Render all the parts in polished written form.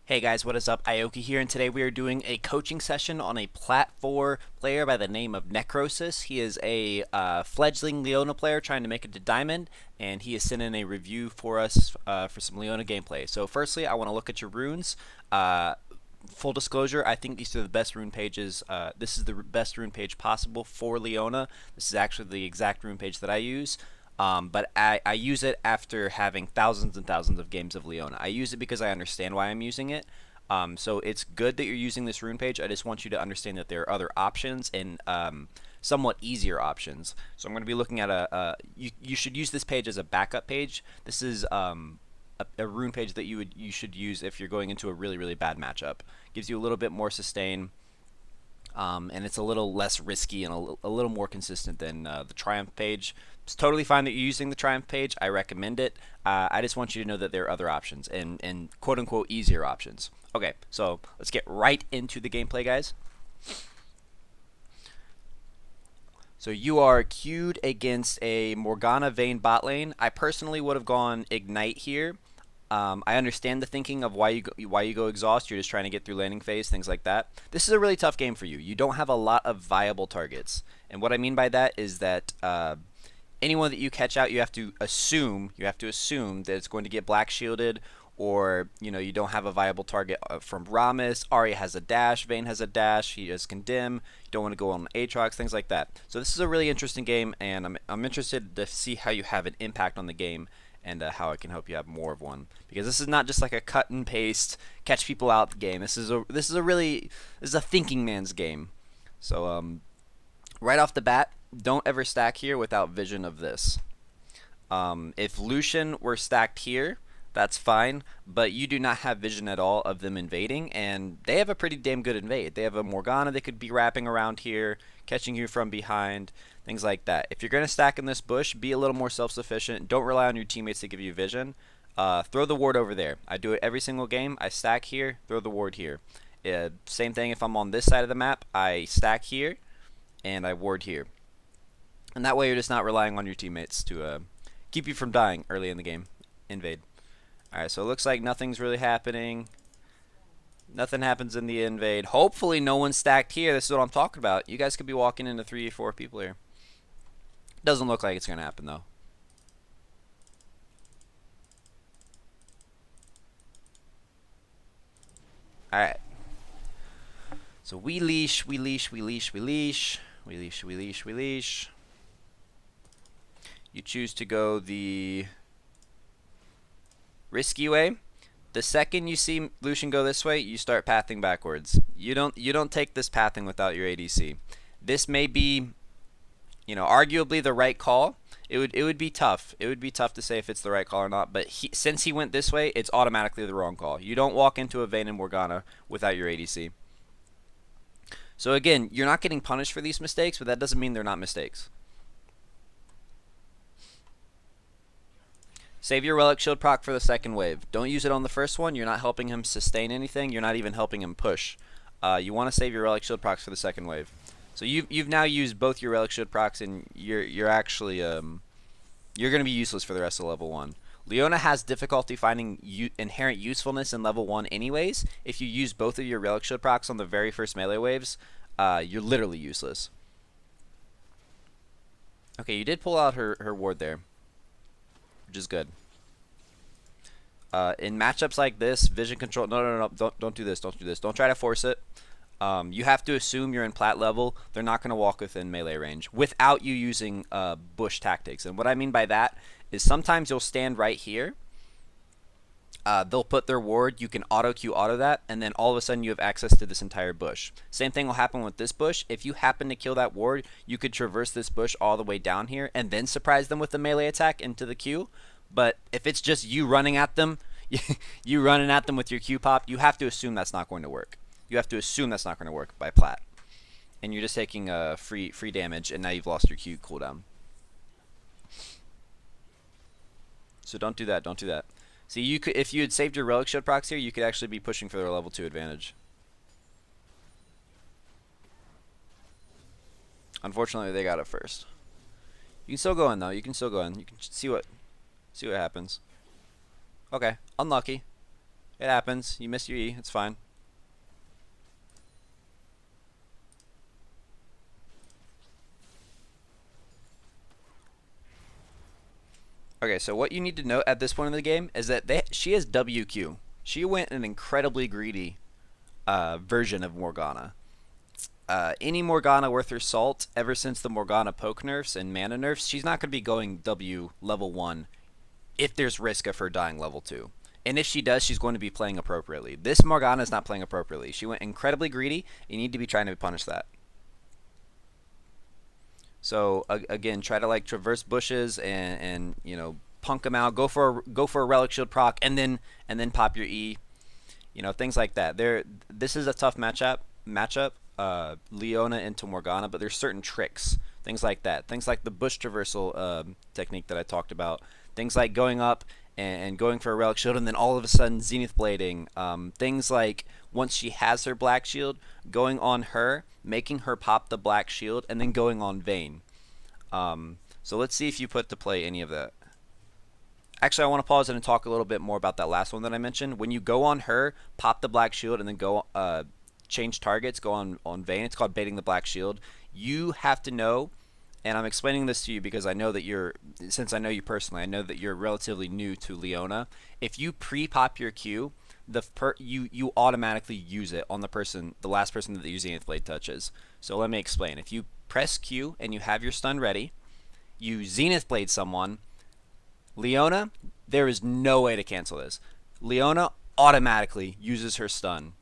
Hey guys, what is up? Aoki here, and today we are doing a coaching session on a Plat 4 player by the name of Necrôsis. He is a fledgling Leona player trying to make it to Diamond, and he has sent in a review for us for some Leona gameplay. So firstly, I want to look at your runes. Full disclosure, I think these are the best rune pages. This is the best rune page possible for Leona. This is actually the exact rune page that I use. But I use it after having thousands and thousands of games of Leona. I use it because I understand why I'm using it. So it's good that you're using this rune page. I just want you to understand that there are other options and somewhat easier options. So I'm going to be looking at you should use this page as a backup page. This is a rune page that you should use if you're going into a really bad matchup. Gives you a little bit more sustain. And it's a little less risky and a little more consistent than the Triumph page. It's totally fine that you're using the Triumph page. I recommend it. I just want you to know that there are other options and quote-unquote easier options. Okay, so let's get right into the gameplay, guys. So you are queued against a Morgana Vayne bot lane. I personally would have gone Ignite here. I understand the thinking of why you go exhaust. You're just trying to get through landing phase, things like that. This is a really tough game for you. You don't have a lot of viable targets, and what I mean by that is that anyone that you catch out, you have to assume that it's going to get black shielded, or you don't have a viable target from Ramus. Ari has a dash, Vayne has a dash, he has condemn. You don't want to go on Aatrox, things like that. So this is a really interesting game, and I'm interested to see how you have an impact on the game and how I can help you have more of one, because this is not just like a cut and paste catch people out the game. This is a thinking man's game. So right off the bat, don't ever stack here without vision of this. If Lucian were stacked here, that's fine, but you do not have vision at all of them invading, and they have a pretty damn good invade. They have a Morgana that could be wrapping around here, catching you from behind, things like that. If you're going to stack in this bush, be a little more self-sufficient. Don't rely on your teammates to give you vision. Throw the ward over there. I do it every single game. I stack here, throw the ward here. Same thing if I'm on this side of the map. I stack here, and I ward here. And that way you're just not relying on your teammates to keep you from dying early in the game. Invade. Alright, so it looks like nothing's really happening. Nothing happens in the invade. Hopefully no one's stacked here. This is what I'm talking about. You guys could be walking into 3 or 4 people here. Doesn't look like it's going to happen, though. Alright. So we leash. You choose to go the risky way. The second you see Lucian go this way, you start pathing backwards. You don't take this pathing without your ADC. This may be, arguably the right call. It would be tough. It would be tough to say if it's the right call or not. But since he went this way, it's automatically the wrong call. You don't walk into a Vayne and Morgana without your ADC. So again, you're not getting punished for these mistakes, but that doesn't mean they're not mistakes. Save your Relic Shield proc for the second wave. Don't use it on the first one. You're not helping him sustain anything. You're not even helping him push. You want to save your Relic Shield procs for the second wave. So you've now used both your Relic Shield procs, and you're actually you're going to be useless for the rest of level 1. Leona has difficulty finding inherent usefulness in level 1 anyways. If you use both of your Relic Shield procs on the very first melee waves, you're literally useless. Okay, you did pull out her ward there, which is good. In matchups like this, vision control. No. Don't do this. Don't try to force it. You have to assume you're in plat level. They're not going to walk within melee range without you using bush tactics. And what I mean by that is sometimes you'll stand right here. They'll put their ward. You can auto that, and then all of a sudden you have access to this entire bush. Same thing will happen with this bush. If you happen to kill that ward, you could traverse this bush all the way down here and then surprise them with the melee attack into the queue. But if it's just you running at them, you running at them with your Q pop, you have to assume that's not going to work. You have to assume that's not going to work by plat, and you're just taking free damage, and now you've lost your Q cooldown. So don't do that. Don't do that. See, you could, if you had saved your Relic Shield procs here, you could actually be pushing for their level 2 advantage. Unfortunately, they got it first. You can still go in though. You can still go in. You can see what happens. Okay, unlucky. It happens. You missed your E. It's fine. Okay, so what you need to note at this point in the game is that she has WQ. She went an incredibly greedy version of Morgana. Any Morgana worth her salt, ever since the Morgana poke nerfs and mana nerfs, she's not going to be going W level 1 if there's risk of her dying level 2. And if she does, she's going to be playing appropriately. This Morgana is not playing appropriately. She went incredibly greedy. You need to be trying to punish that. So again, try to like traverse bushes and you know punk them out. Go for a relic shield proc and then pop your E. You know things like that. This is a tough matchup. Leona into Morgana, but there's certain tricks, things like that. Things like the bush traversal technique that I talked about. Things like going up and going for a relic shield and then all of a sudden zenith blading. Things like once she has her black shield, going on her, making her pop the black shield, and then going on Vayne. So let's see if you put to play any of that. Actually, I want to pause and talk a little bit more about that last one that I mentioned. When you go on her, pop the black shield, and then go change targets, go on Vayne. It's called baiting the black shield. You have to know, and I'm explaining this to you because I know that since I know you personally, I know that you're relatively new to Leona. If you pre-pop your Q, you automatically use it on the last person that your Zenith Blade touches. So let me explain. If you press Q and you have your stun ready, you Zenith Blade someone. Leona, there is no way to cancel this. Leona automatically uses her stun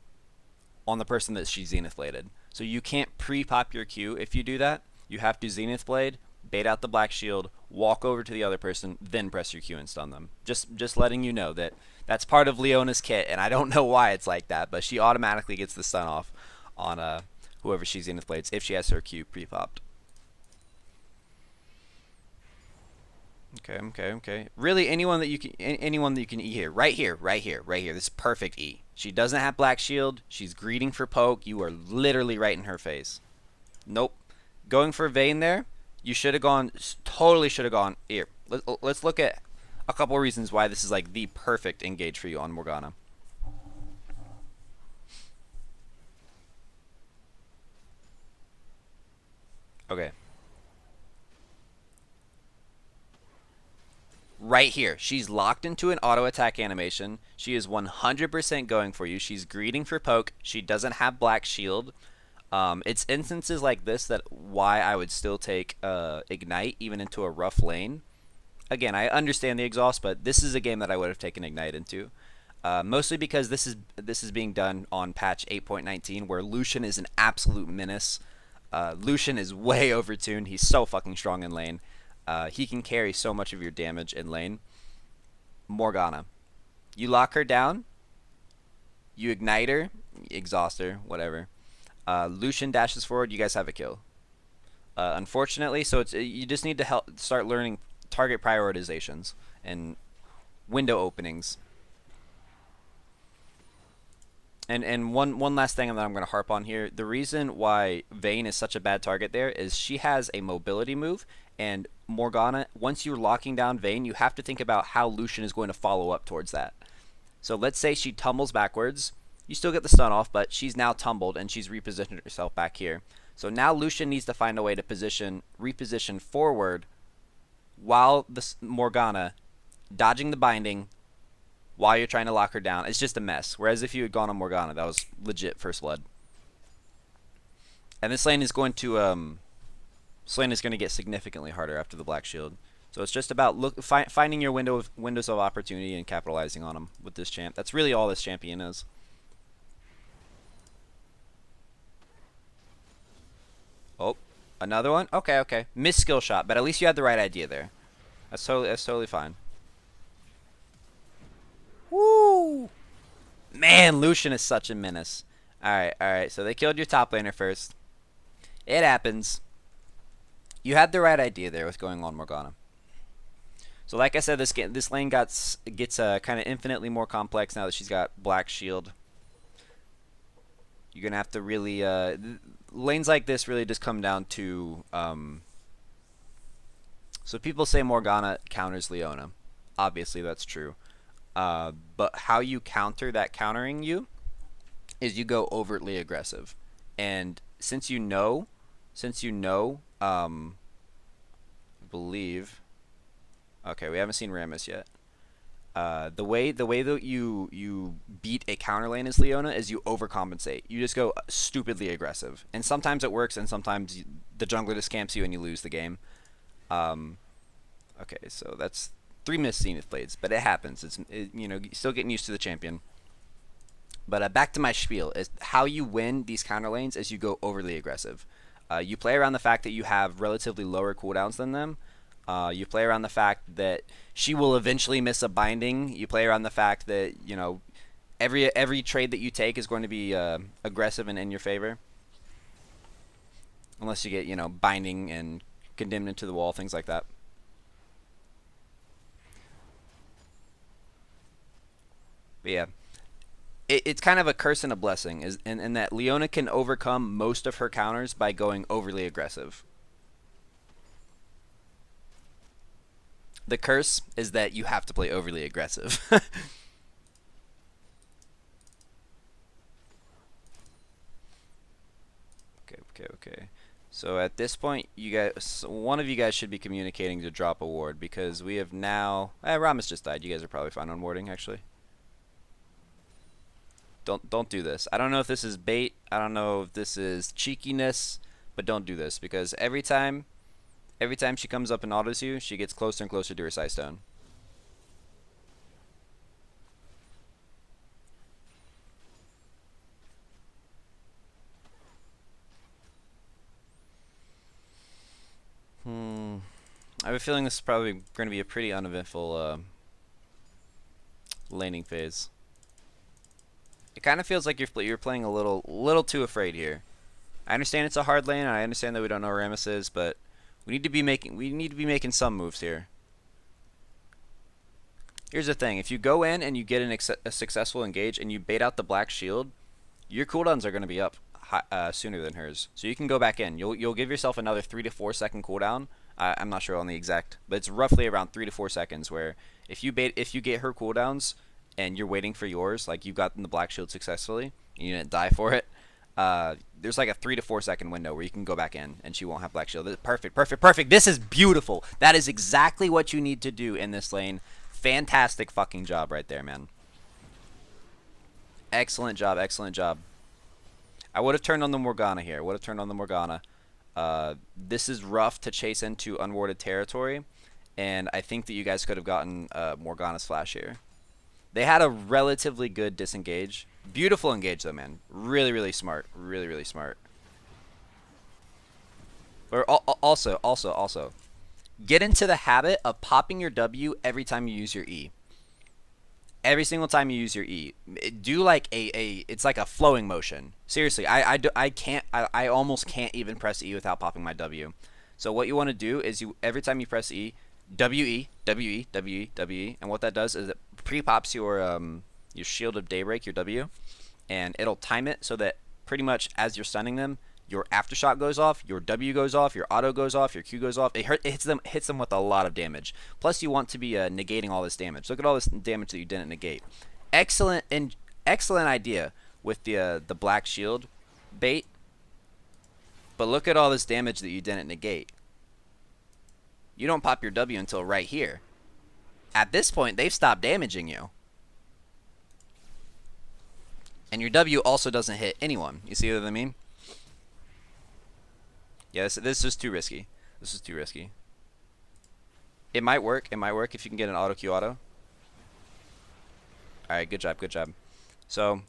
on the person that she Zenith Bladed. So you can't pre-pop your Q if you do that. You have to Zenith Blade, bait out the black shield, walk over to the other person, then press your Q and stun them. Just letting you know that that's part of Leona's kit, and I don't know why it's like that, but she automatically gets the stun off on whoever she Zenith Blades if she has her Q pre-popped. Okay. Really, anyone that you can E here, right here, right here, right here. This is perfect E. She doesn't have black shield. She's greeting for poke. You are literally right in her face. Nope. Going for Vayne there. You should have gone. Totally should have gone here. Let's look at a couple reasons why this is like the perfect engage for you on Morgana. Okay. Right here. She's locked into an auto attack animation. She is 100% going for you. She's greeting for poke. She doesn't have black shield. It's instances like this that why I would still take Ignite even into a rough lane. Again, I understand the exhaust, but this is a game that I would have taken Ignite into. Mostly because this is being done on patch 8.19 where Lucian is an absolute menace. Lucian is way overtuned. He's so fucking strong in lane. He can carry so much of your damage in lane. Morgana. You lock her down. You ignite her. Exhaust her. Whatever. Lucian dashes forward. You guys have a kill. Unfortunately, so you just need to start learning target prioritizations and window openings. And one last thing that I'm going to harp on here. The reason why Vayne is such a bad target there is she has a mobility move, and Morgana, once you're locking down Vayne, you have to think about how Lucian is going to follow up towards that. So let's say she tumbles backwards. You still get the stun off, but she's now tumbled and she's repositioned herself back here. So now Lucian needs to find a way to reposition forward while the Morgana dodging the binding while you're trying to lock her down. It's just a mess. Whereas if you had gone on Morgana, that was legit first blood. And this lane is going to get significantly harder after the black shield. So it's just about finding your windows of opportunity and capitalizing on them with this champ. That's really all this champion is. Oh, another one? Okay. Missed skill shot, but at least you had the right idea there. That's totally fine. Woo! Man, Lucian is such a menace. Alright. So they killed your top laner first. It happens. You had the right idea there with going on Morgana. So like I said, this lane gets kind of infinitely more complex now that she's got black shield. You're gonna have to really lanes like this really just come down to so people say Morgana counters Leona. Obviously that's true. But how you counter that countering you is you go overtly aggressive. And since you know, I believe. Okay, we haven't seen Rammus yet. The way that you beat a counter lane as Leona is you overcompensate. You just go stupidly aggressive, and sometimes it works, and sometimes the jungler just camps you and you lose the game. Um, okay, so that's 3 missed Zenith Blades, but it happens. Still getting used to the champion. But back to my spiel is how you win these counter lanes is you go overly aggressive. You play around the fact that you have relatively lower cooldowns than them. You play around the fact that she will eventually miss a binding. You play around the fact that every trade that you take is going to be aggressive and in your favor, unless you get binding and condemned into the wall, things like that. But yeah, it's kind of a curse and a blessing, in that Leona can overcome most of her counters by going overly aggressive. The curse is that you have to play overly aggressive. Okay. So at this point, one of you guys should be communicating to drop a ward because we have now. Ramus just died. You guys are probably fine on warding, actually. Don't do this. I don't know if this is bait. I don't know if this is cheekiness, but don't do this because every time she comes up and autos you, she gets closer and closer to her sight stone. I have a feeling this is probably going to be a pretty uneventful laning phase. It kind of feels like you're playing a little too afraid here. I understand it's a hard lane, and I understand that we don't know where Rammus is, but we need to be making some moves here. Here's the thing: if you go in and you get a successful engage and you bait out the black shield, your cooldowns are going to be up sooner than hers. So you can go back in. You'll give yourself another 3 to 4 second cooldown. I'm not sure on the exact, but it's roughly around 3 to 4 seconds. Where if you get her cooldowns and you're waiting for yours, like you've gotten the black shield successfully, and you didn't die for it. There's like a 3 to 4 second window where you can go back in and she won't have black shield. Perfect. This is beautiful. That is exactly what you need to do in this lane. Fantastic fucking job right there, man. Excellent job. I would have turned on the Morgana here. This is rough to chase into unwarded territory, and I think that you guys could have gotten Morgana's flash here. They had a relatively good disengage. Beautiful engage though, man. Really smart. Really smart. Or also, get into the habit of popping your W every time you use your E. Every single time you use your E, do like it's like a flowing motion. Seriously, I can't, I almost can't even press E without popping my W. So what you want to do is every time you press E, WE, and what that does is it pre-pops your Shield of Daybreak, your W, and it'll time it so that pretty much as you're stunning them, your aftershock goes off, your W goes off, your auto goes off, your Q goes off. It hits them with a lot of damage. Plus, you want to be negating all this damage. Look at all this damage that you didn't negate. Excellent idea with the black shield bait. But look at all this damage that you didn't negate. You don't pop your W until right here. At this point, they've stopped damaging you. And your W also doesn't hit anyone. You see what I mean? Yeah, this is just too risky. This is too risky. It might work. It might work if you can get an auto Q auto. Alright, good job. So,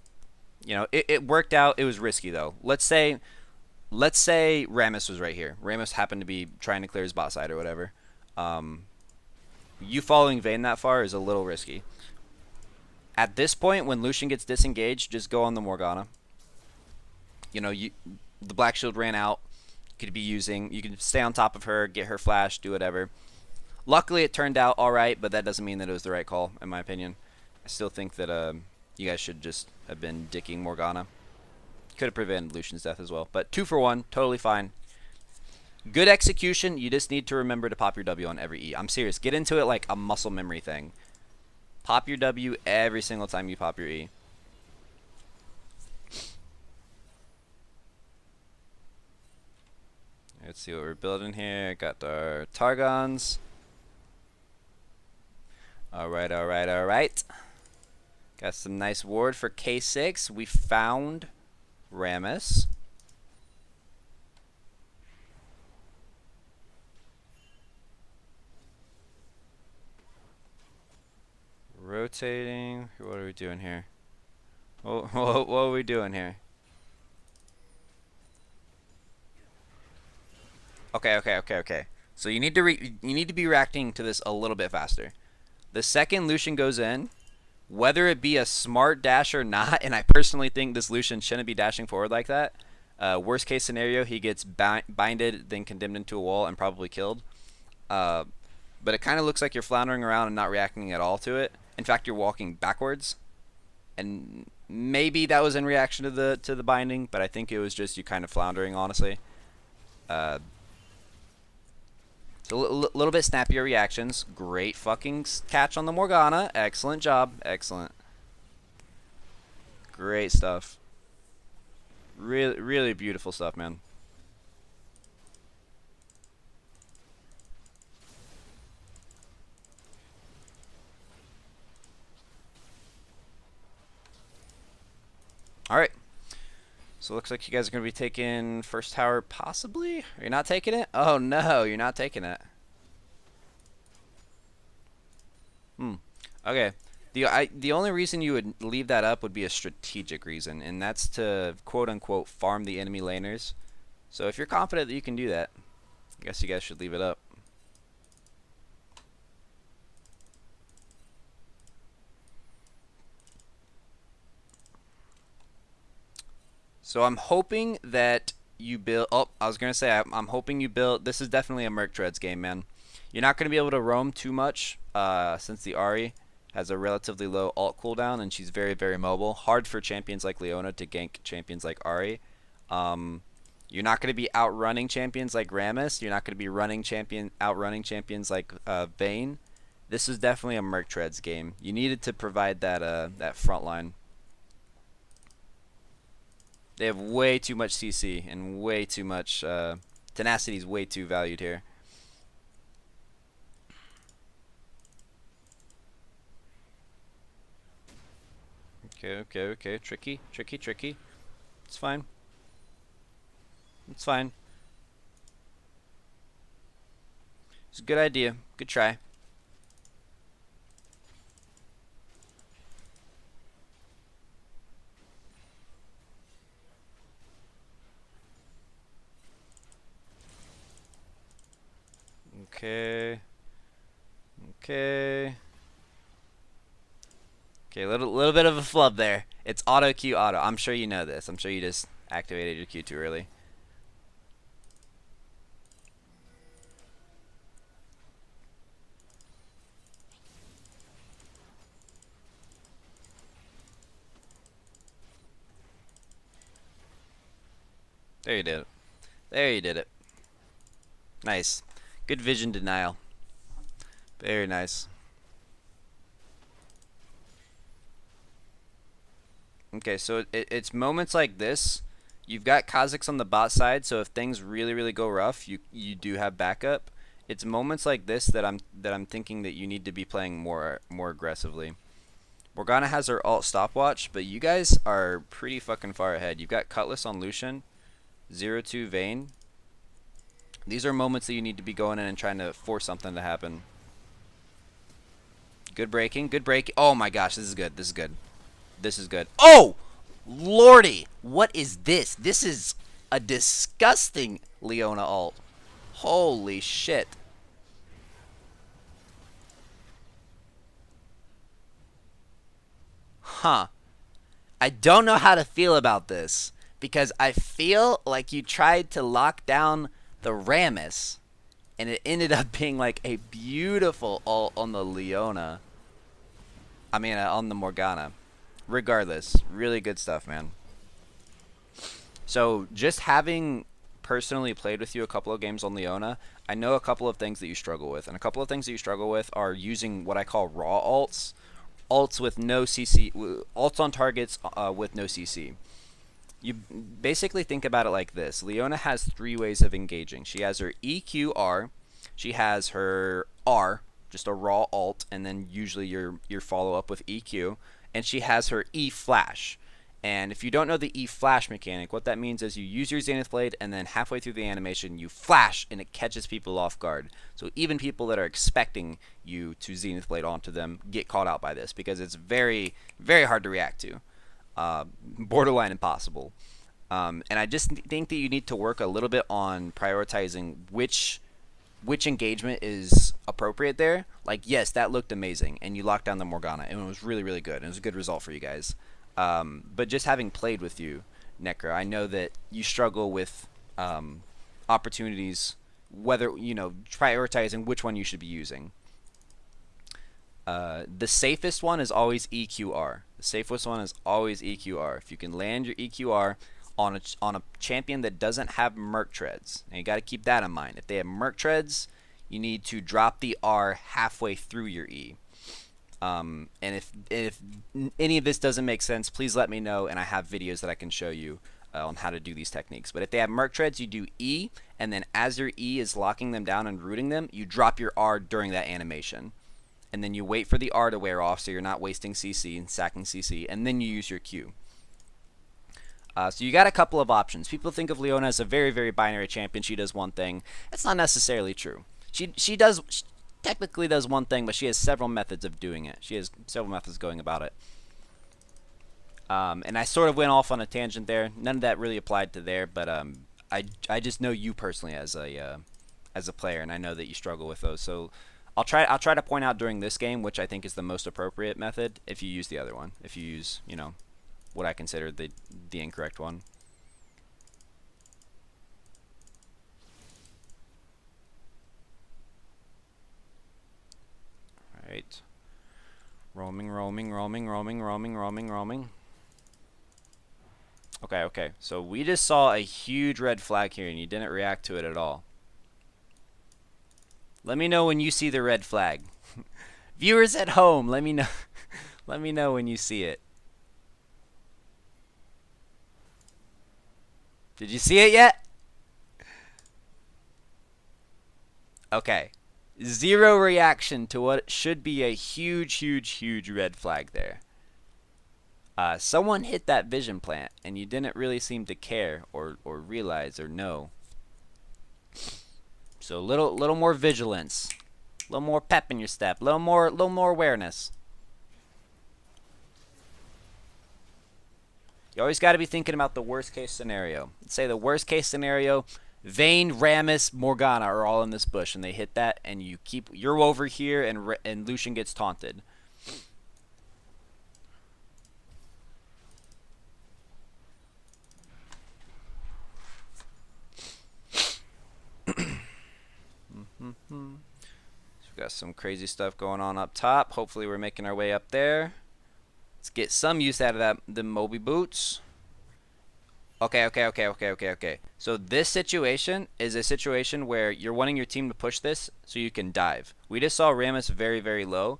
it worked out. It was risky though. Let's say Rammus was right here. Rammus happened to be trying to clear his bot side or whatever. You following Vayne that far is a little risky. At this point, when Lucian gets disengaged, just go on the Morgana. The black shield ran out. You can stay on top of her, get her flash, do whatever. Luckily, it turned out all right, but that doesn't mean that it was the right call, in my opinion. I still think that you guys should just have been dicking Morgana. Could have prevented Lucian's death as well. But 2 for 1, totally fine. Good execution. You just need to remember to pop your W on every E. I'm serious. Get into it like a muscle memory thing. Pop your W every single time you pop your E. Let's see what we're building here. Got our Targons. Alright, alright, alright. Got some nice ward for K6. We found Rammus. Rotating. What are we doing here? What are we doing here? Okay. So you need to be reacting to this a little bit faster. The second Lucian goes in, whether it be a smart dash or not, and I personally think this Lucian shouldn't be dashing forward like that. Worst case scenario, he gets binded, then condemned into a wall, and probably killed. But it kind of looks like you're floundering around and not reacting at all to it. In fact, you're walking backwards, and maybe that was in reaction to the binding, but I think it was just you kind of floundering, honestly. So a little bit snappier reactions. Great fucking catch on the Morgana. Excellent job. Excellent. Great stuff. Really, really beautiful stuff, man. Alright. So it looks like you guys are going to be taking first tower, possibly? You're not taking it? Oh no, you're not taking it. Okay. The only reason you would leave that up would be a strategic reason, and that's to quote-unquote farm the enemy laners. So if you're confident that you can do that, I guess you guys should leave it up. So I'm hoping that you build... Oh, I was going to say, I'm hoping you build... This is definitely a Merc Treads game, man. You're not going to be able to roam too much since the Ahri has a relatively low ult cooldown, and she's very, very mobile. Hard for champions like Leona to gank champions like Ahri. You're not going to be outrunning champions like Rammus. You're not going to be outrunning champions like Vayne. This is definitely a Merc Treads game. You needed to provide that front line. They have way too much CC and way too much... Tenacity is way too valued here. Okay. Tricky. It's fine. It's fine. It's a good idea. Good try. Okay, little bit of a flub there. It's auto Q auto. I'm sure you know this. I'm sure you just activated your Q too early. There you did it. There you did it. Nice. Good vision denial. Very nice. Okay, so it's moments like this. You've got Kha'Zix on the bot side, so if things really, really go rough, you do have backup. It's moments like this that I'm thinking that you need to be playing more aggressively. Morgana has her ult stopwatch, but you guys are pretty fucking far ahead. You've got Cutlass on Lucian, 0-2 Vayne. These are moments that you need to be going in and trying to force something to happen. Good breaking. Oh my gosh, this is good. This is good. Oh! Lordy! What is this? This is a disgusting Leona ult. Holy shit. Huh. I don't know how to feel about this, because I feel like you tried to lock down the Rammus, and it ended up being like a beautiful ult on the Leona. I mean, on the Morgana. Regardless, really good stuff, man. So, just having personally played with you a couple of games on Leona, I know a couple of things that you struggle with. And a couple of things that you struggle with are using what I call raw ults, ults with no CC, ults on targets with no CC. You basically think about it like this. Leona has three ways of engaging. She has her EQR, she has her R, just a raw alt, and then usually your follow up with EQ, and she has her E flash. And if you don't know the E flash mechanic, what that means is you use your Zenith Blade and then halfway through the animation you flash and it catches people off guard. So even people that are expecting you to Zenith Blade onto them get caught out by this because it's very, very hard to react to. Borderline impossible. And I just think that you need to work a little bit on prioritizing which engagement is appropriate there. Like, yes, that looked amazing, and you locked down the Morgana, and it was really, really good. And it was a good result for you guys. But just having played with you, Necro, I know that you struggle with opportunities, whether, prioritizing which one you should be using. The safest one is always EQR. The safest one is always EQR. If you can land your EQR on a champion that doesn't have Merc Treads, and you got to keep that in mind. If they have Merc Treads, you need to drop the R halfway through your E. And if any of this doesn't make sense, please let me know, and I have videos that I can show you on how to do these techniques. But if they have Merc Treads, you do E, and then as your E is locking them down and rooting them, you drop your R during that animation. And then you wait for the R to wear off so you're not wasting CC and sacking CC, and then you use your Q. So you got a couple of options. People think of Leona as a very, very binary champion. She does one thing. That's not necessarily true. She technically does one thing, but she has several methods of doing it. She has several methods going about it. And I sort of went off on a tangent there. None of that really applied to there, but I just know you personally as a player, and I know that you struggle with those. So I'll try to point out during this game which I think is the most appropriate method if you use the other one. If you use, what I consider the incorrect one. Alright. Roaming. Okay. So we just saw a huge red flag here and you didn't react to it at all. Let me know when you see the red flag. Viewers at home, let me know. Let me know when you see it. Did you see it yet? Okay. Zero reaction to what should be a huge red flag there. Someone hit that vision plant and you didn't really seem to care or realize or know. So a little more vigilance, a little more pep in your step, a little more awareness. You always got to be thinking about the worst case scenario. Let's say the worst case scenario, Vayne, Rammus, Morgana are all in this bush, and they hit that, and you're over here, and Lucian gets taunted. So we got some crazy stuff going on up top. Hopefully we're making our way up there. Let's get some use out of the Moby boots. Okay. So this situation is a situation where you're wanting your team to push this so you can dive. We just saw Rammus very, very low.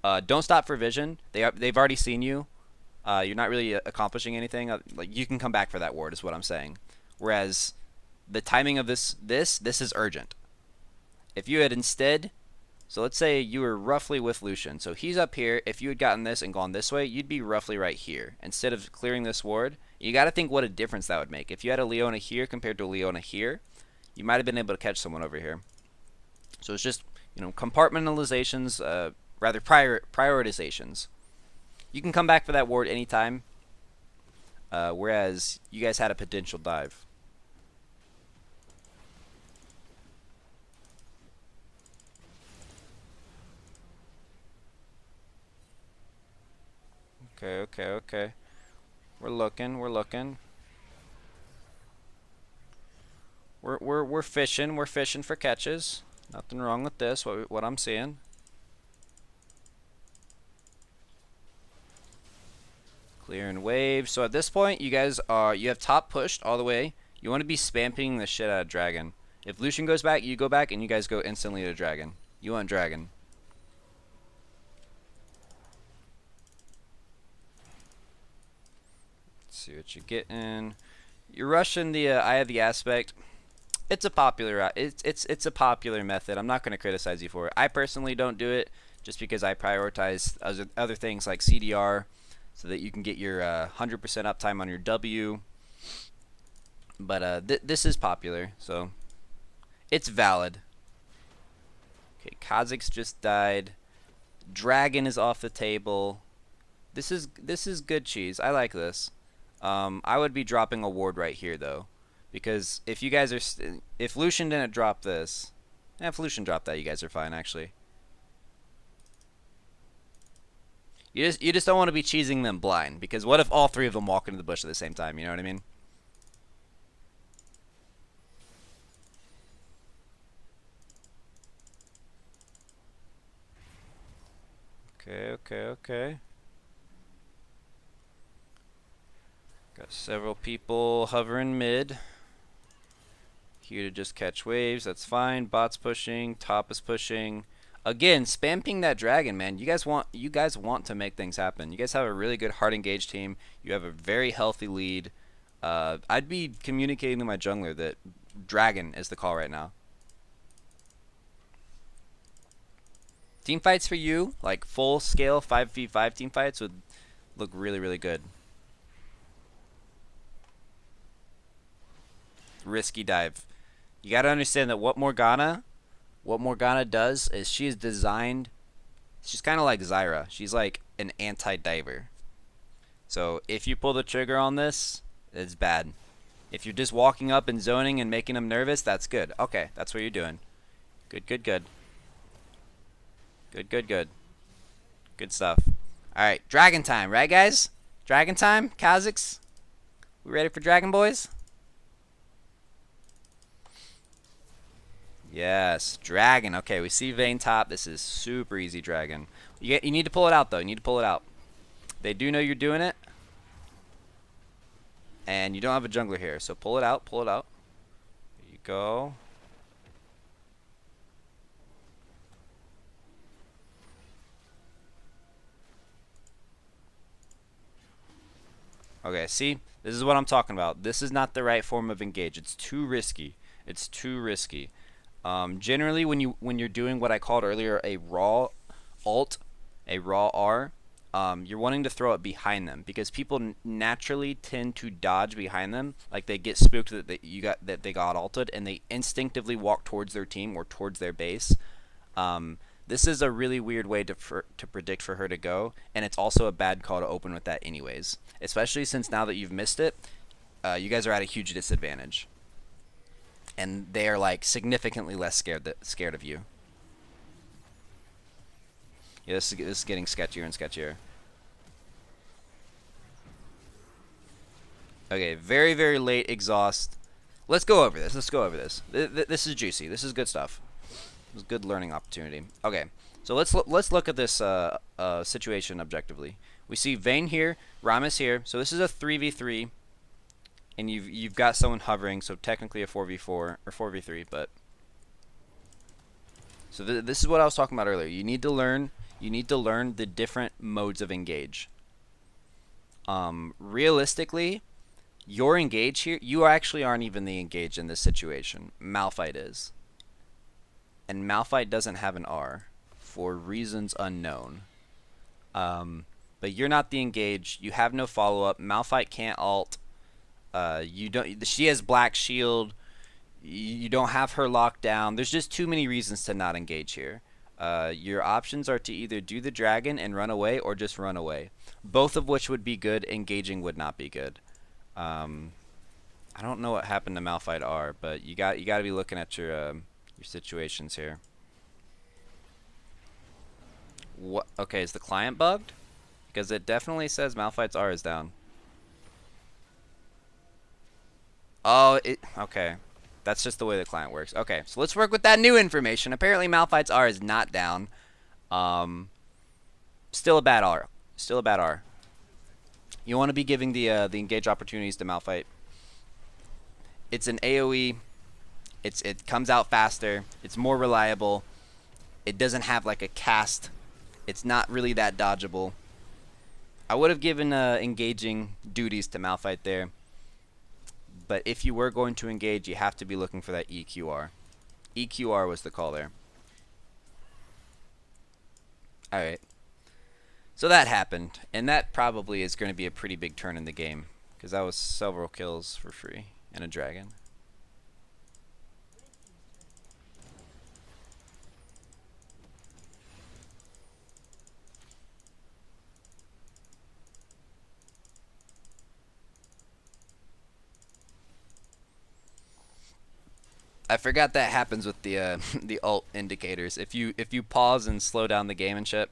Don't stop for vision. They've already seen you. You're not really accomplishing anything. Like, you can come back for that ward is what I'm saying. Whereas the timing of this is urgent. If you had instead, so let's say you were roughly with Lucian. So he's up here. If you had gotten this and gone this way, you'd be roughly right here. Instead of clearing this ward, you got to think what a difference that would make. If you had a Leona here compared to a Leona here, you might have been able to catch someone over here. So it's just, compartmentalizations, rather prioritizations. You can come back for that ward anytime, whereas you guys had a potential dive. Okay. We're looking. We're fishing. We're fishing for catches. Nothing wrong with this. What I'm seeing. Clearing waves. So at this point, you guys you have top pushed all the way. You want to be spamming the shit out of Dragon. If Lucian goes back, you go back, and you guys go instantly to Dragon. You want Dragon. see what you get in. You're rushing the Eye of the Aspect. It's a popular it's a popular method. I'm not going to criticize you for it. I personally don't do it just because I prioritize other things like CDR so that you can get your 100% uptime on your W. But this is popular, so it's valid. Okay, Kha'Zix just died. Dragon is off the table. This is good cheese. I like this. I would be dropping a ward right here though, because if you guys are if Lucian didn't drop this, if Lucian dropped that, you guys are fine actually. You just don't want to be cheesing them blind, because what if all three of them walk into the bush at the same time? You know what I mean? Okay. Got several people hovering mid. Here to just catch waves. That's fine. Bot's pushing. Top is pushing. Again, spam ping that dragon, man. You guys want to make things happen. You guys have a really good hard engaged team. You have a very healthy lead. I'd be communicating to my jungler that dragon is the call right now. Team fights for you, like full scale 5v5 team fights, would look really, really good. Risky dive. You gotta understand that what Morgana does is she's designed, she's kind of like Zyra. She's like an anti-diver. So if you pull the trigger on this, it's bad. If you're just walking up and zoning and making them nervous, that's good. Okay, that's what you're doing. Good. Good stuff. Alright, dragon time, right guys? Dragon time? Kha'Zix? We ready for dragon boys? Yes, dragon. Okay, we see Vayne top. This is super easy dragon. You need to pull it out though. You need to pull it out. They do know you're doing it. And you don't have a jungler here, so pull it out, pull it out. There you go. Okay, see? This is what I'm talking about. This is not the right form of engage. It's too risky. It's too risky. Generally, when you're doing what I called earlier a raw ult, a raw R, you're wanting to throw it behind them, because people naturally tend to dodge behind them, like they get spooked that they got ulted, and they instinctively walk towards their team or towards their base. This is a really weird way to predict for her to go, and it's also a bad call to open with that anyways. Especially since now that you've missed it, you guys are at a huge disadvantage. And they are like significantly less scared of you. Yeah, this is getting sketchier and sketchier. Okay, very, very late exhaust. Let's go over this. This is juicy. This is good stuff. This is a good learning opportunity. Okay, so let's look at this situation objectively. We see Vayne here, Ramus here. So this is a 3v3, and you've got someone hovering. So technically a 4v4 or 4v3, but so this is what I was talking about earlier. You need to learn the different modes of engage. Realistically, your engage here, you actually aren't even the engage in this situation. Malphite is. And Malphite doesn't have an R for reasons unknown. But you're not the engage. You have no follow-up. Malphite can't ult. You don't. She has black shield. You don't have her locked down. There's just too many reasons to not engage here. Your options are to either do the dragon and run away, or just run away. Both of which would be good. Engaging would not be good. I don't know what happened to Malphite R, but you got to be looking at your situations here. What? Okay, is the client bugged? Because it definitely says Malphite's R is down. Oh, okay. That's just the way the client works. Okay, so let's work with that new information. Apparently Malphite's R is not down. Still a bad R. Still a bad R. You want to be giving the engage opportunities to Malphite. It's an AoE. It comes out faster. It's more reliable. It doesn't have like a cast. It's not really that dodgeable. I would have given engaging duties to Malphite there, but if you were going to engage, you have to be looking for that EQR. EQR was the call there. Alright. So that happened, and that probably is going to be a pretty big turn in the game, because that was several kills for free and a dragon. I forgot that happens with the the ult indicators. If you pause and slow down the game and shit,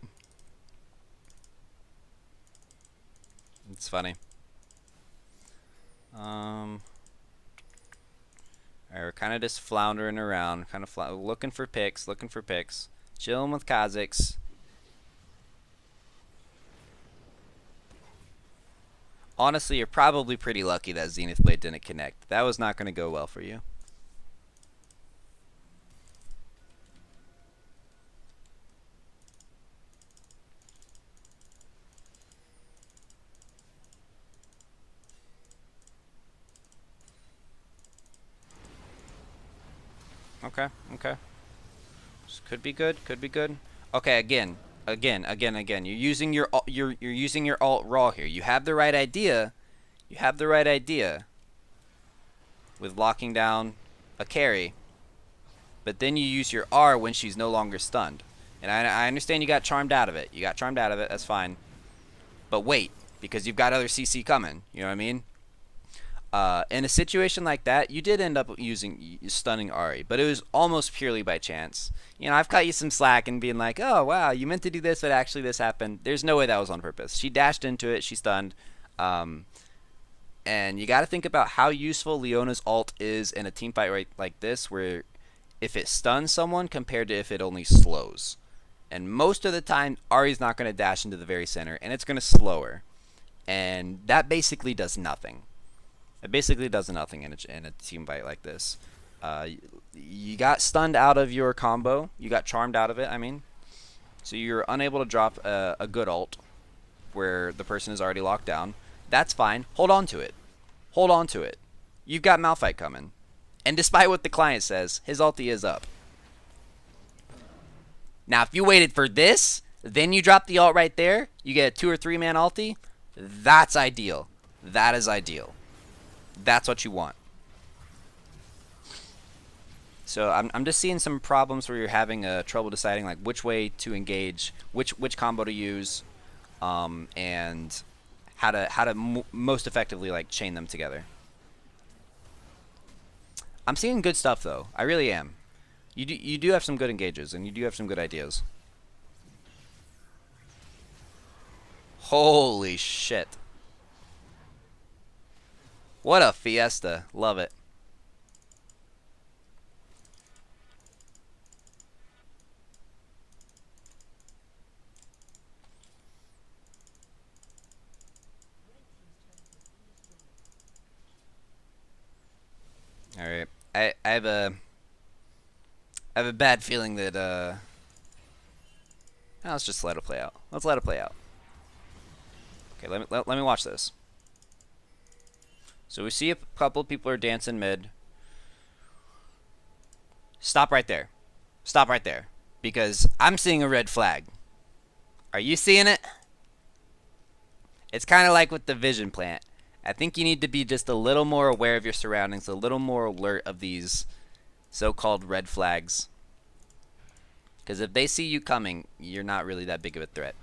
it's funny. Alright, we're kind of just floundering around, kind of looking for picks, chilling with Kazakhs. Honestly, you're probably pretty lucky that Zenith Blade didn't connect. That was not going to go well for you. Okay, okay. This could be good, could be good. Okay, again. You're using your you're using your alt raw here. You have the right idea. You have the right idea with locking down a carry, but then you use your R when she's no longer stunned. And I understand you got charmed out of it. You got charmed out of it. That's fine. But wait, because you've got other CC coming. You know what I mean? In a situation like that, you did end up using stunning Ari, but it was almost purely by chance. You know, I've cut you some slack and being like, oh wow, you meant to do this, but actually this happened. There's no way that was on purpose. She dashed into it, she stunned, and you got to think about how useful Leona's ult is in a team fight right like this, where if it stuns someone compared to if it only slows. And most of the time, Ari's not going to dash into the very center, and it's going to slow her, and that basically does nothing. It basically does nothing in a team fight like this. You got stunned out of your combo. You got charmed out of it, I mean. So you're unable to drop a good ult where the person is already locked down. That's fine. Hold on to it. Hold on to it. You've got Malphite coming. And despite what the client says, his ulti is up. Now, if you waited for this, then you drop the ult right there, you get a 2 or 3 man ulti, that's ideal. That is ideal. That's what you want. So I'm just seeing some problems where you're having trouble deciding like which way to engage, which combo to use, and how to most effectively like chain them together. I'm seeing good stuff though. I really am. You do have some good engages and you do have some good ideas. Holy shit. What a fiesta. Love it. Alright. I have a bad feeling that let's just let it play out. Let's let it play out. Okay, let me watch this. So we see a couple of people are dancing mid. Stop right there. Stop right there. Because I'm seeing a red flag. Are you seeing it? It's kind of like with the vision plant. I think you need to be just a little more aware of your surroundings, a little more alert of these so-called red flags. Because if they see you coming, you're not really that big of a threat.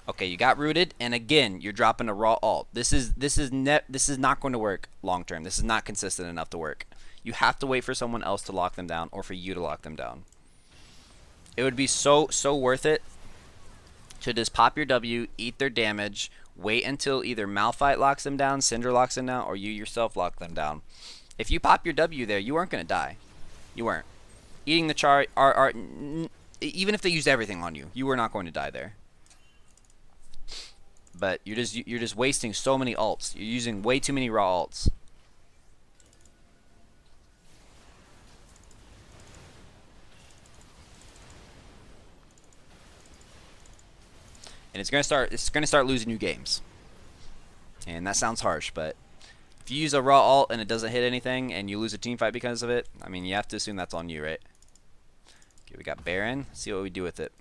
Okay, you got rooted, and again, you're dropping a raw ult. This is not going to work long term. This is not consistent enough to work. You have to wait for someone else to lock them down, or for you to lock them down. It would be so worth it to just pop your W, eat their damage, wait until either Malphite locks them down, Syndra locks them down, or you yourself lock them down. If you pop your W there, you weren't going to die. You weren't. Eating the char even if they used everything on you, you were not going to die there. But you're just wasting so many ults. You're using way too many raw ults. And it's gonna start losing you games. And that sounds harsh, but if you use a raw alt and it doesn't hit anything and you lose a team fight because of it, I mean, you have to assume that's on you, right? Okay, we got Baron. See what we do with it.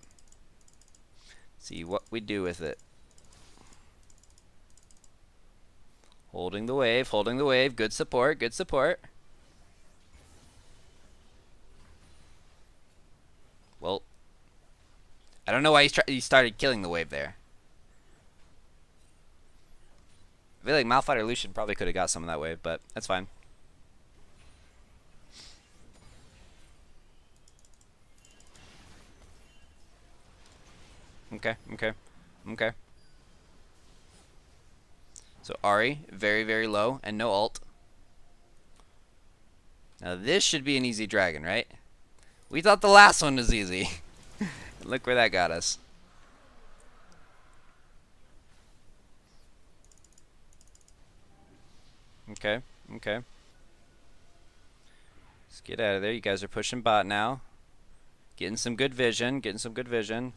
See what we do with it. Holding the wave, holding the wave. Good support, good support. Well, I don't know why he started killing the wave there. I feel like Malphite or Lucian probably could have got some of that wave, but that's fine. Okay, okay, okay. So Ari, very, very low, and no ult. Now this should be an easy dragon, right? We thought the last one was easy. Look where that got us. Okay, okay. Let's get out of there. You guys are pushing bot now. Getting some good vision, getting some good vision.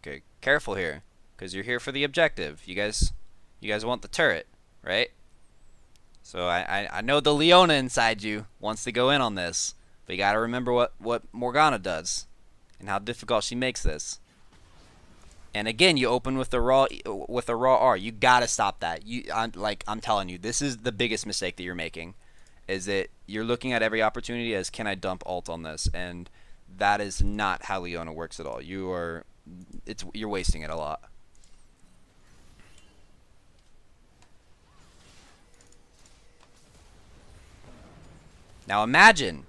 Okay, careful here, because you're here for the objective. You guys want the turret, right? So I know the Leona inside you wants to go in on this, but you got to remember what Morgana does and how difficult she makes this. And again, you open with a raw R. You gotta stop that. I'm telling you, this is the biggest mistake that you're making, is that you're looking at every opportunity as, can I dump ult on this? And that is not how Leona works at all. You're wasting it a lot. Now imagine,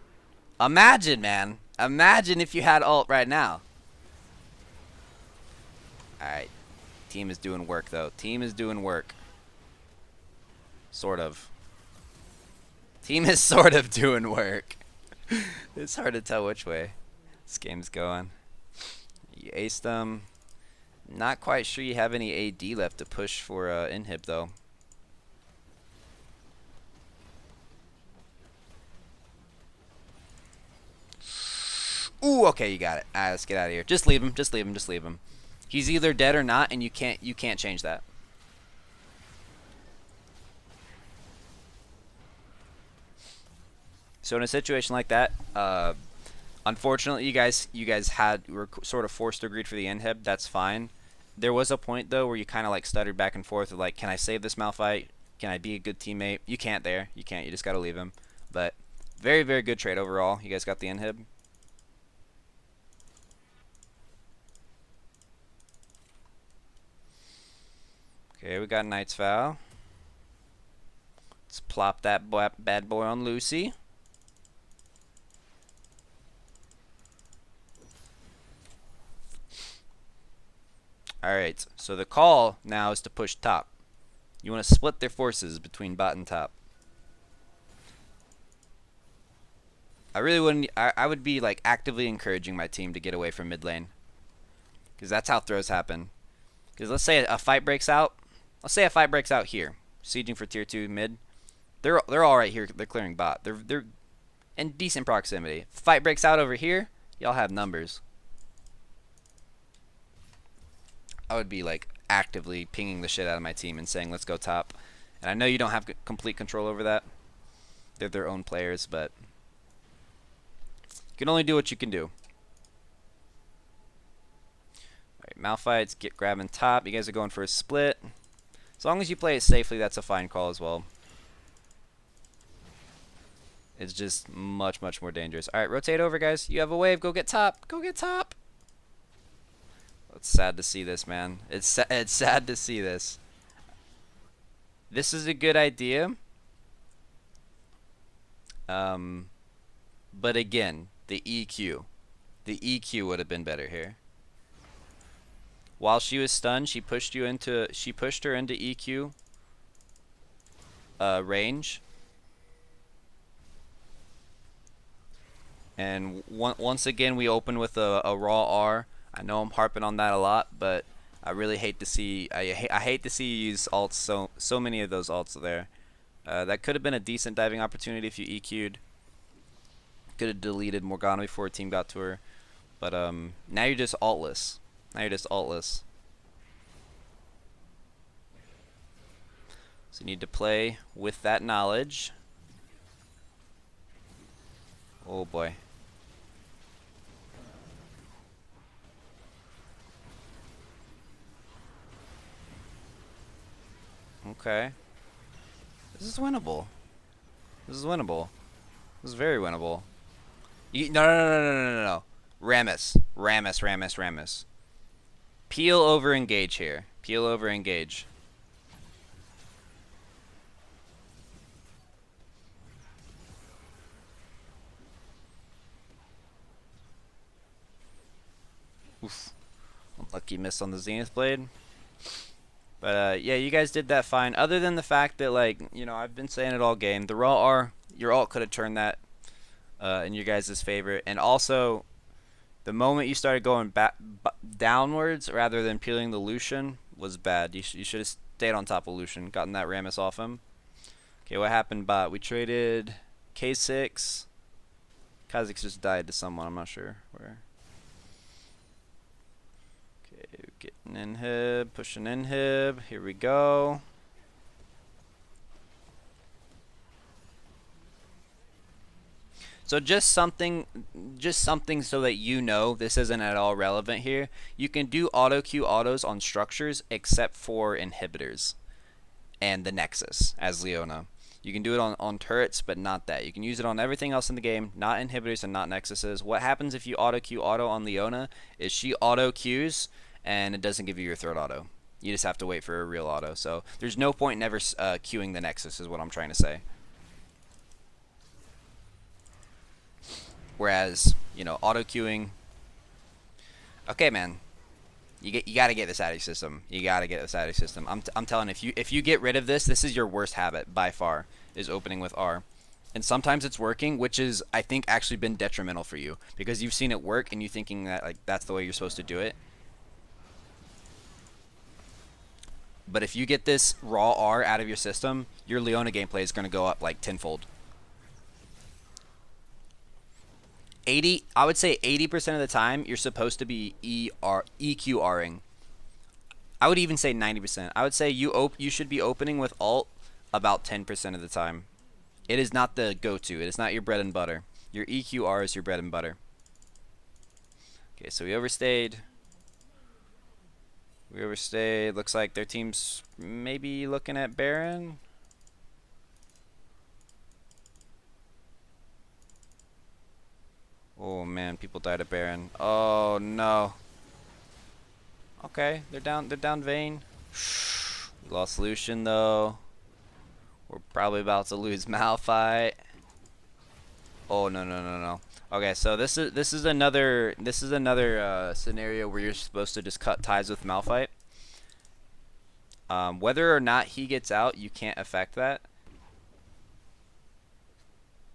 man, imagine if you had ult right now. All right, team is doing work though. Team is doing work. Sort of. Team is sort of doing work. It's hard to tell which way this game's going. You aced them. Not quite sure you have any AD left to push for inhib though. Ooh, okay, you got it. Alright, let's get out of here. Just leave him. Just leave him. Just leave him. He's either dead or not, and you can't change that. So in a situation like that, unfortunately, you guys were sort of forced to agree for the inhib. That's fine. There was a point though where you kind of like stuttered back and forth, like, can I save this Malphite? Can I be a good teammate? You can't there. You can't. You just got to leave him. But very, very good trade overall. You guys got the inhib. Okay, we got Knight's Vow. Let's plop that bad boy on Lucy. Alright, so the call now is to push top. You want to split their forces between bot and top. I really wouldn't. I would be like actively encouraging my team to get away from mid lane, because that's how throws happen. Because let's say a fight breaks out. Let's say a fight breaks out here, sieging for tier 2 mid. They're all right here. They're clearing bot. They're in decent proximity. Fight breaks out over here. Y'all have numbers. I would be like actively pinging the shit out of my team and saying, let's go top. And I know you don't have complete control over that. They're their own players, but you can only do what you can do. Alright, Malphites get grabbing top. You guys are going for a split. As long as you play it safely, that's a fine call as well. It's just much, much more dangerous. Alright, rotate over, guys. You have a wave. Go get top. Go get top. It's sad to see this, man. It's sad to see this. This is a good idea. But again, the EQ. The EQ would have been better here. While she was stunned, she pushed her into EQ range. And once again, we open with a raw R. I know I'm harping on that a lot, but I really hate to see I hate to see you use alts so many of those alts there. That could have been a decent diving opportunity if you EQ'd. Could have deleted Morgana before a team got to her, but now you're just altless. Now you're just altless. So you need to play with that knowledge. Oh boy. Okay. This is winnable. This is winnable. This is very winnable. No, no, no, no, no, no, no, no. Rammus. Rammus, Rammus, Rammus. Peel over engage here. Peel over engage. Oof. Unlucky miss on the Zenith Blade. But yeah, you guys did that fine. Other than the fact that, like, you know, I've been saying it all game. The raw R, your ult could have turned that in your guys' favor. And also, the moment you started going back downwards rather than peeling the Lucian was bad. You should have stayed on top of Lucian, gotten that Rammus off him. Okay, what happened, bot? We traded K6. Kha'Zix just died to someone. I'm not sure where. Okay, getting inhib, pushing inhib. Here we go. So just something so that you know this isn't at all relevant here. You can do auto queue autos on structures except for inhibitors and the Nexus as Leona. You can do it on turrets, but not that. You can use it on everything else in the game, not inhibitors and not Nexuses. What happens if you auto queue auto on Leona is she auto queues and it doesn't give you your third auto. You just have to wait for a real auto. So there's no point in ever queuing the Nexus is what I'm trying to say. Whereas, you know, auto queuing. Okay, man. You got to get this out of your system. You got to get this out of your system. I'm telling you, if you get rid of this, this is your worst habit by far, is opening with R. And sometimes it's working, which is, I think, actually been detrimental for you because you've seen it work and you thinking that, like, that's the way you're supposed to do it. But if you get this raw R out of your system, your Leona gameplay is going to go up like tenfold. 80, I would say 80% of the time you're supposed to be EQRing. I would even say 90%. I would say you should be opening with alt about 10% of the time. It is not the go-to. It is not your bread and butter. Your EQR is your bread and butter. Okay, so we overstayed. We overstayed. Looks like their team's maybe looking at Baron. Oh man, people died at Baron. Oh no. Okay, they're down Vayne. We lost Lucian though. We're probably about to lose Malphite. Oh no no no no. Okay, so this is another scenario where you're supposed to just cut ties with Malphite. Whether or not he gets out, you can't affect that.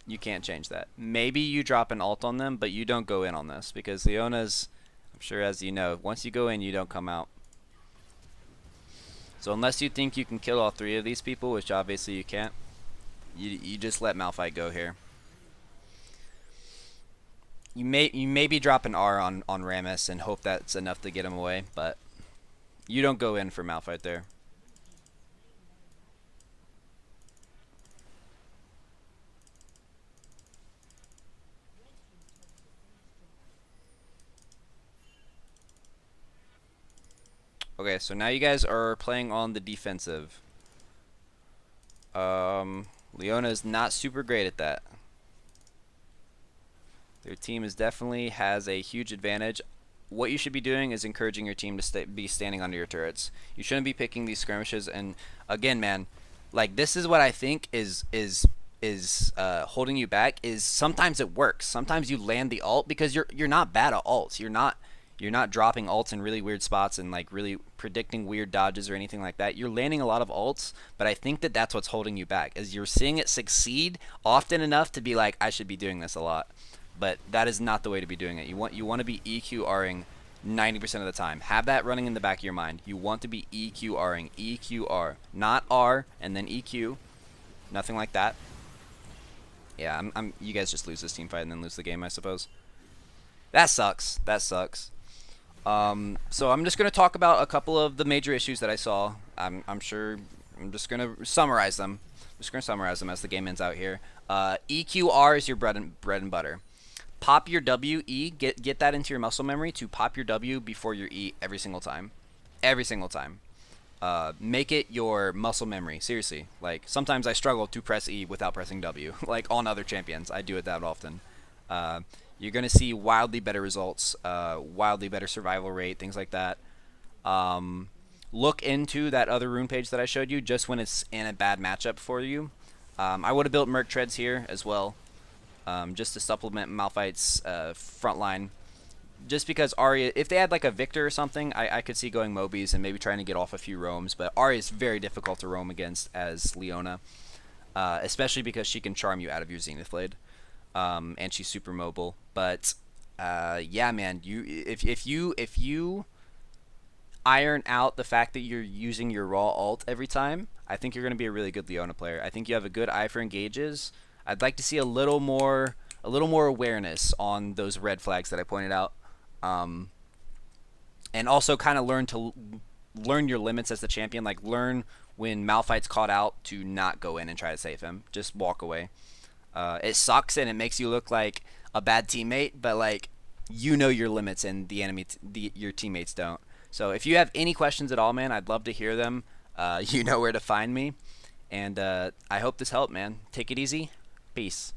You can't change that. Maybe you drop an ult on them, but you don't go in on this because Leona's, I'm sure as you know, once you go in, you don't come out. So unless you think you can kill all three of these people, which obviously you can't, you just let Malphite go here. You maybe drop an R on Rammus and hope that's enough to get him away, but you don't go in for Malphite there. Okay, so now you guys are playing on the defensive. Leona is not super great at that. Their team is definitely has a huge advantage. What you should be doing is encouraging your team to be standing under your turrets. You shouldn't be picking these skirmishes. And again, man, like this is what I think is holding you back. Is sometimes it works. Sometimes you land the ult because you're not bad at ults. You're not dropping ults in really weird spots and like really predicting weird dodges or anything like that. You're landing a lot of ults, but I think that that's what's holding you back. Is you're seeing it succeed often enough to be like, I should be doing this a lot. but that is not the way to be doing it. You want to be EQRing 90% of the time. Have that running in the back of your mind. You want to be EQRing, EQR, not R and then EQ. Nothing like that. Yeah, you guys just lose this team fight and then lose the game, I suppose. That sucks. That sucks. So I'm just gonna talk about a couple of the major issues that I saw. I'm sure I'm just gonna summarize them. I'm just gonna summarize them as the game ends out here. EQR is your bread and butter. Pop your W E. Get that into your muscle memory to pop your W before your E every single time. Every single time. Make it your muscle memory. Seriously. Like, sometimes I struggle to press E without pressing W. Like on other champions. I do it that often. You're going to see wildly better results, wildly better survival rate, things like that. Look into that other rune page that I showed you just when it's in a bad matchup for you. I would have built Merc Treads here as well, just to supplement Malphite's front line. Just because Arya, if they had like a Victor or something, I could see going Mobies and maybe trying to get off a few roams. But Arya is very difficult to roam against as Leona, especially because she can charm you out of your Zenith Blade, and she's super mobile. But yeah, man, if you iron out the fact that you're using your raw ult every time, I think you're going to be a really good Leona player. I think you have a good eye for engages. I'd like to see a little more awareness on those red flags that I pointed out. And also kind of learn your limits as the champion. Like, learn when Malphite's caught out to not go in and try to save him. Just walk away. It sucks and it makes you look like a bad teammate, but like, you know your limits and your teammates don't. So if you have any questions at all, man, I'd love to hear them. You know where to find me. And I hope this helped, man. Take it easy. Peace.